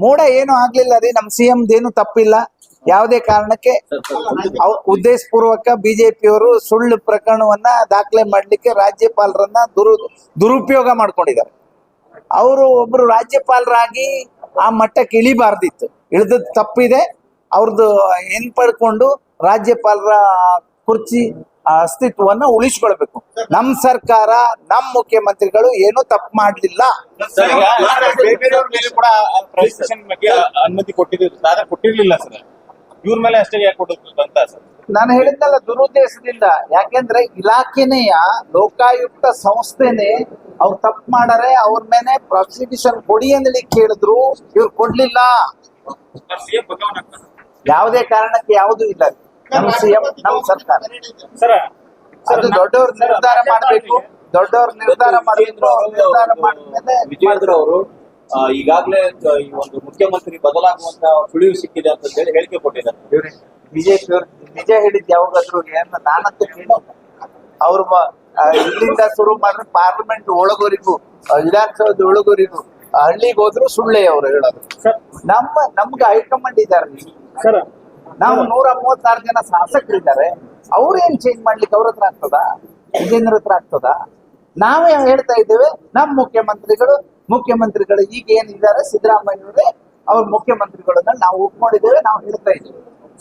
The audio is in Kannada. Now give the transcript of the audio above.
ಮೋಡ ಏನು ಆಗ್ಲಿಲ್ಲ ರೀ. ನಮ್ ಸಿಎಂ ಏನು ತಪ್ಪಿಲ್ಲ. ಯಾವುದೇ ಕಾರಣಕ್ಕೆ ಉದ್ದೇಶಪೂರ್ವಕ ಬಿಜೆಪಿಯವರು ಸುಳ್ಳು ಪ್ರಕರಣವನ್ನ ದಾಖಲೆ ಮಾಡ್ಲಿಕ್ಕೆ ರಾಜ್ಯಪಾಲರನ್ನ ದುರುಪಯೋಗ ಮಾಡ್ಕೊಂಡಿದ್ದಾರೆ. ಅವರು ಒಬ್ರು ರಾಜ್ಯಪಾಲರಾಗಿ ಆ ಮಟ್ಟಕ್ಕೆ ಇಳಿಬಾರ್ದಿತ್ತು. ಇಳಿದದ್ದು ತಪ್ಪಿದೆ. ಅವ್ರದ್ದು ಪಡ್ಕೊಂಡು ರಾಜ್ಯಪಾಲರ ಕುರ್ಚಿ ಅಸ್ತಿತ್ವವನ್ನು ಉಳಿಸ್ಕೊಳ್ಬೇಕು. ನಮ್ ಸರ್ಕಾರ, ನಮ್ ಮುಖ್ಯಮಂತ್ರಿಗಳು ಏನು ತಪ್ಪು ಮಾಡ್ಲಿಲ್ಲ. ಅನುಮತಿ ಕೊಟ್ಟಿರ್ಲಿಲ್ಲ ಸರ್. ಇವ್ರ ಮೇಲೆ ಅಷ್ಟೇ ಯಾಕೆ ಕೊಟ್ಟಿದ್ದಂತ ಸರ್? ನಾನು ಹೇಳಿದ್ನಲ್ಲ, ದುರುದ್ದೇಶದಿಂದ. ಯಾಕೆಂದ್ರೆ ಇಲಾಖೆನೆಯ ಲೋಕಾಯುಕ್ತ ಸಂಸ್ಥೆನೆ ಅವ್ರು ತಪ್ಪು ಮಾಡಾರೆ, ಅವ್ರ ಮೇಲೆ ಪ್ರಾಸಿಕ್ಯೂಷನ್ ಕೊಡಿ ಅಂತ ಕೇಳಿದ್ರು, ಇವ್ರು ಕೊಡ್ಲಿಲ್ಲ. ಯಾವುದೇ ಕಾರಣಕ್ಕೆ ಯಾವುದೂ ಇಲ್ಲ. ನಮ್ ಸಿಎಂ, ನಮ್ ಸರ್ಕಾರ ಅದು ದೊಡ್ಡವ್ರು ನಿರ್ಧಾರ ಮಾಡ್ಬೇಕು. ದೊಡ್ಡವ್ರು ನಿರ್ಧಾರ ಮಾಡಿದ್ರು. ನಿರ್ಧಾರ ಮಾಡಿದ್ಮೇಲೆ ವಿಜಯೇಂದ್ರ ಅವರು ಈಗಾಗಲೇ ಈ ಒಂದು ಮುಖ್ಯಮಂತ್ರಿ ಬದಲಾಗುವಂತ ಸುಳಿವು ಸಿಕ್ಕಿದೆ ಅಂತ ಹೇಳಿ ಹೇಳಿಕೆ ಕೊಟ್ಟಿದ್ದಾರೆ. ಬಿಜೆಪಿ ಅವ್ರು ನಿಜ ಹೇಳಿದ್ ಯಾವಾಗಾದ್ರು ನಾನಂತೂ ಕೇಳಿಲ್ಲ. ಅವ್ರು ಇಲ್ಲಿಂದ ಶುರು ಮಾಡಿದ್ರೆ ಪಾರ್ಲಿಮೆಂಟ್ ಒಳಗೋರಿಗೂ, ವಿಧಾನಸೌಧ ಒಳಗೋರಿಗೂ, ಹಳ್ಳಿಗೆ ಹೋದ್ರು ಸುಳ್ಳೆ ಅವ್ರು ಹೇಳೋದು. ನಮ್ಗೆ ಹೈಕಮಾಂಡ್ ಇದ್ದಾರೆ. ನಾವು 136 ಜನ ಶಾಸಕರಿದ್ದಾರೆ. ಅವ್ರೇನ್ ಚೇಂಜ್ ಮಾಡ್ಲಿಕ್ಕೆ ಅವ್ರ ಹತ್ರ ಆಗ್ತದ? ವಿಜೇಂದ್ರ ಹತ್ರ ಆಗ್ತದ? ನಾವೇ ಹೇಳ್ತಾ ಇದ್ದೇವೆ, ನಮ್ಮ ಮುಖ್ಯಮಂತ್ರಿಗಳು ಈಗ ಏನಿದ್ದಾರೆ ಸಿದ್ದರಾಮಯ್ಯವರೇ ಅವ್ರ ಮುಖ್ಯಮಂತ್ರಿಗಳನ್ನ ನಾವು ಒಪ್ಕೊಂಡಿದ್ದೇವೆ. ನಾವು ಹೇಳ್ತಾ ಇದ್ದೇವೆ.